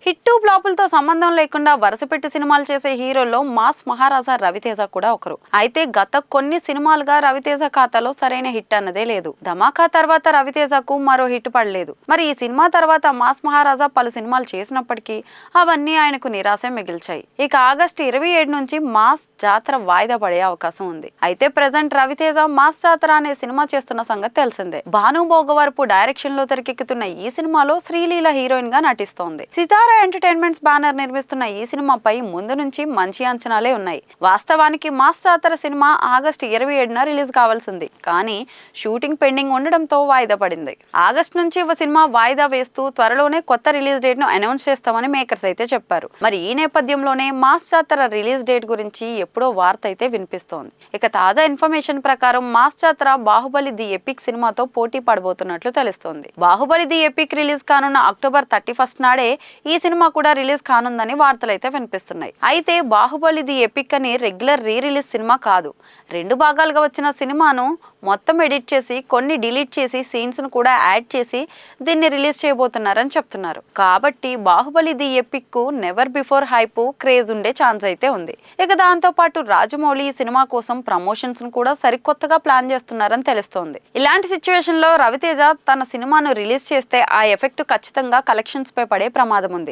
Hit ఫ్లాపులతో సంబంధం లేకుండా వరుసపెట్టి సినిమాలు చేసే హీరోల్లో మాస్ మహారాజా రవితేజ కూడా ఒకరు. అయితే గత కొన్ని సినిమాలుగా రవితేజ ఖాతాలో సరైన హిట్ అన్నదే లేదు. ధమాకా తర్వాత రవితేజకు మరో హిట్ పడలేదు. మరి ఈ సినిమా తర్వాత మాస్ మహారాజా పలు సినిమాలు చేసినప్పటికీ అవన్నీ ఆయనకు నిరాశ మిగిల్చాయి. ఇక ఆగస్టు 27 నుంచి మాస్ జాతర వాయిదా పడే అవకాశం ఉంది. అయితే ప్రెజెంట్ రవితేజ మాస్ జాతర అనే సినిమా చేస్తున్న సంగతి తెలిసిందే. భాను భోగవరపు డైరెక్షన్ లో తెరకెక్కుతున్న ఈ సినిమాలో శ్రీలీల హీరోయిన్ గా నటిస్తోంది. సితారా ఎంటర్టైన్మెంట్స్ బ్యానర్ నిర్మిస్తున్న ఈ సినిమాపై ముందు నుంచి మంచి అంచనాలే ఉన్నాయి. వాస్తవానికి మాస్ జాతర సినిమా ఆగస్టు 27న రిలీజ్ కావాల్సింది, కానీ షూటింగ్ పెండింగ్ ఉండడంతో వాయిదా పడింది. ఆగస్టు నుంచి సినిమా వాయిదా వేస్తూ త్వరలోనే కొత్త రిలీజ్ డేట్ ను అనౌన్స్ చేస్తామని మేకర్స్ అయితే చెప్పారు. మరి ఈ నేపథ్యంలోనే మాస్ జాతర రిలీజ్ డేట్ గురించి ఎప్పుడో వార్త అయితే వినిపిస్తోంది. ఇక తాజా ఇన్ఫర్మేషన్ ప్రకారం మాస్ జాతర బాహుబలి ది ఎపిక్ సినిమాతో పోటీ పడబోతున్నట్లు తెలుస్తోంది. బాహుబలి ది ఎపిక్ రిలీజ్ కానున్న అక్టోబర్ 31 నాడే ఈ సినిమా కూడా రిలీజ్ కానుందని వార్తలైతే వినిపిస్తున్నాయి. అయితే బాహుబలి ది ఎపిక్ అని రెగ్యులర్ రీ రిలీజ్ సినిమా కాదు. 2 భాగాలుగా వచ్చిన సినిమాను మొత్తం ఎడిట్ చేసి కొన్ని డిలీట్ చేసి సీన్స్ ను కూడా యాడ్ చేసి దీన్ని రిలీజ్ చేయబోతున్నారని చెప్తున్నారు. కాబట్టి బాహుబలి ది ఎపిక్ కు నెవర్ బిఫోర్ హైప్ క్రేజ్ ఉండే ఛాన్స్ అయితే ఉంది. ఇక దాంతో పాటు రాజమౌళి ఈ సినిమా కోసం ప్రమోషన్స్ ను కూడా సరికొత్తగా ప్లాన్ చేస్తున్నారని తెలుస్తోంది. ఇలాంటి సిచ్యువేషన్ లో రవితేజ తన సినిమాను రిలీజ్ చేస్తే ఆ ఎఫెక్ట్ ఖచ్చితంగా కలెక్షన్స్ పై పడే ప్రమాదం ఉంది.